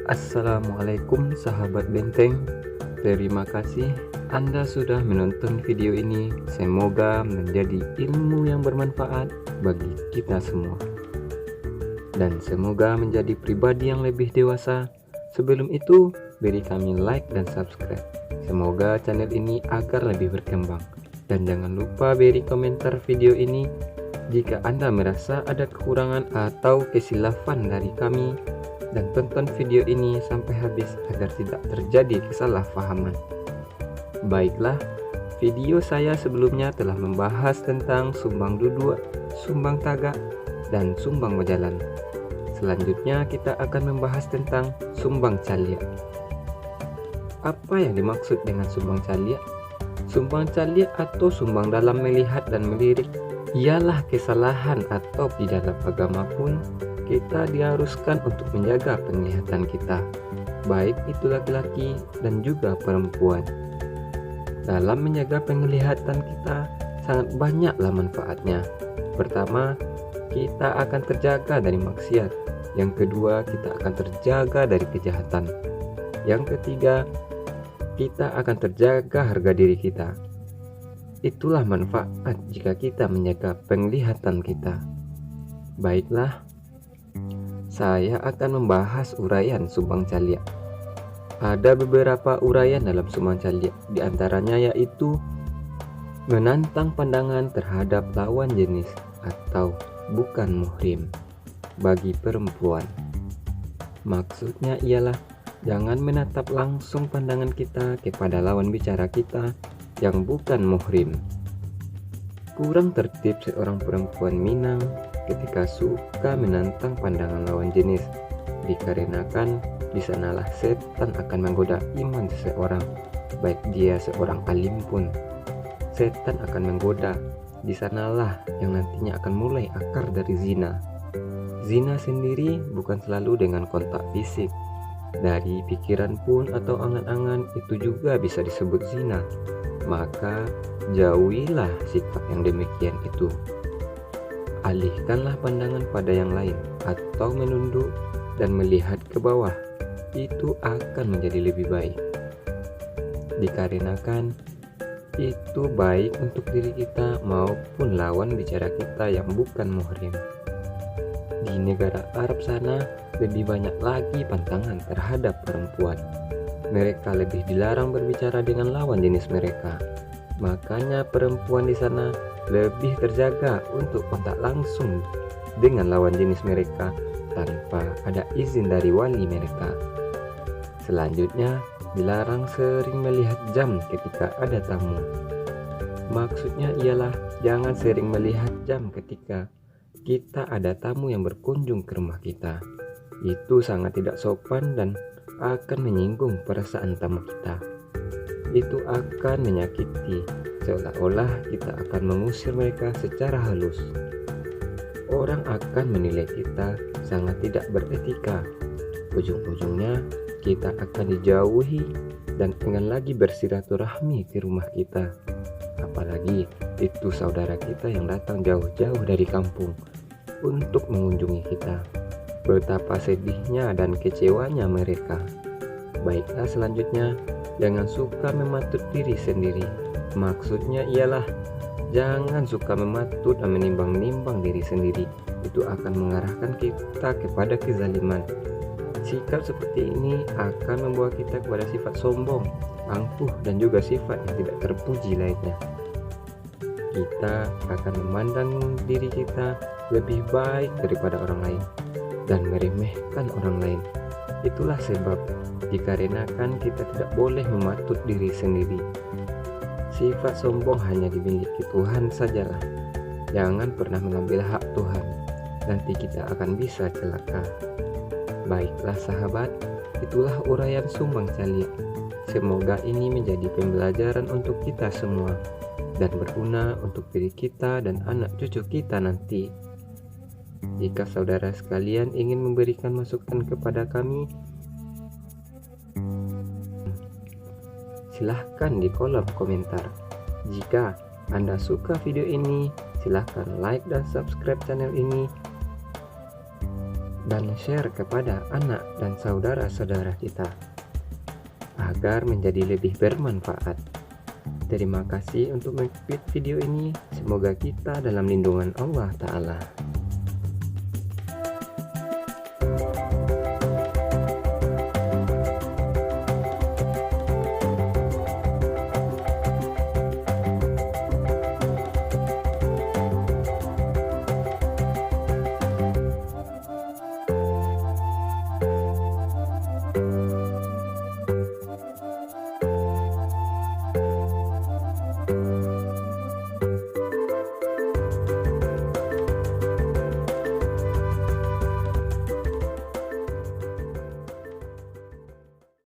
Assalamualaikum sahabat benteng. Terima kasih Anda sudah menonton video ini. Semoga menjadi ilmu yang bermanfaat bagi kita semua, dan semoga menjadi pribadi yang lebih dewasa. Sebelum itu, beri kami like dan subscribe. Semoga channel ini agar lebih berkembang. Dan jangan lupa beri komentar video ini jika Anda merasa ada kekurangan atau kesilafan dari kami, dan tonton video ini sampai habis agar tidak terjadi kesalahpahaman. Baiklah, video saya sebelumnya telah membahas tentang sumbang duduk, sumbang tagak, dan sumbang berjalan. Selanjutnya kita akan membahas tentang sumbang caliak. Apa yang dimaksud dengan sumbang caliak? Sumbang caliak atau sumbang dalam melihat dan melirik ialah kesalahan atau di dalam agama pun kita diharuskan untuk menjaga penglihatan kita, baik itu laki-laki dan juga perempuan. Dalam menjaga penglihatan kita sangat banyaklah manfaatnya. Pertama, kita akan terjaga dari maksiat. Yang kedua, kita akan terjaga dari kejahatan. Yang ketiga, kita akan terjaga harga diri kita. Itulah manfaat jika kita menjaga penglihatan kita. Baiklah, saya akan membahas uraian sumbang caliak. Ada beberapa uraian dalam sumbang caliak, di antaranya yaitu menantang pandangan terhadap lawan jenis atau bukan muhrim bagi perempuan. Maksudnya ialah jangan menatap langsung pandangan kita kepada lawan bicara kita yang bukan muhrim. Kurang tertib seorang perempuan Minang ketika suka menantang pandangan lawan jenis, dikarenakan di sanalah setan akan menggoda iman seseorang, baik dia seorang alim pun. Setan akan menggoda, di sanalah yang nantinya akan mulai akar dari zina. Zina sendiri bukan selalu dengan kontak fisik. Dari pikiran pun atau angan-angan itu juga bisa disebut zina. Maka jauhilah sikap yang demikian itu. Alihkanlah pandangan pada yang lain atau menunduk dan melihat ke bawah. Itu akan menjadi lebih baik, dikarenakan itu baik untuk diri kita maupun lawan bicara kita yang bukan muhrim. Di negara Arab sana lebih banyak lagi pantangan terhadap perempuan. Mereka lebih dilarang berbicara dengan lawan jenis mereka. Makanya perempuan di sana lebih terjaga untuk kontak langsung dengan lawan jenis mereka tanpa ada izin dari wali mereka. Selanjutnya, dilarang sering melihat jam ketika ada tamu. Maksudnya ialah jangan sering melihat jam ketika kita ada tamu yang berkunjung ke rumah kita. Itu sangat tidak sopan dan akan menyinggung perasaan tamu kita. Itu akan menyakiti, seolah-olah kita akan mengusir mereka secara halus. Orang akan menilai kita sangat tidak beretika. Ujung-ujungnya kita akan dijauhi dan enggan lagi bersilaturahmi ke rumah kita. Apalagi itu saudara kita yang datang jauh-jauh dari kampung untuk mengunjungi kita. Betapa sedihnya dan kecewanya mereka. Baiklah, selanjutnya, jangan suka mematut diri sendiri. Maksudnya ialah jangan suka mematut dan menimbang-nimbang diri sendiri. Itu akan mengarahkan kita kepada kezaliman. Sikap seperti ini akan membawa kita kepada sifat sombong, angkuh, dan juga sifat yang tidak terpuji lainnya. Kita akan memandang diri kita lebih baik daripada orang lain dan meremehkan orang lain. Itulah sebab dikarenakan kita tidak boleh mematut diri sendiri. Sifat sombong hanya dimiliki Tuhan sajalah. Jangan pernah mengambil hak Tuhan, nanti kita akan bisa celaka. Baiklah sahabat, itulah uraian sumbang caliak. Semoga ini menjadi pembelajaran untuk kita semua dan berguna untuk diri kita dan anak cucu kita nanti. Jika saudara sekalian ingin memberikan masukan kepada kami, silahkan di kolom komentar. Jika Anda suka video ini, silahkan like dan subscribe channel ini dan share kepada anak dan saudara-saudara kita agar menjadi lebih bermanfaat. Terima kasih untuk mengklik video ini. Semoga kita dalam lindungan Allah Ta'ala.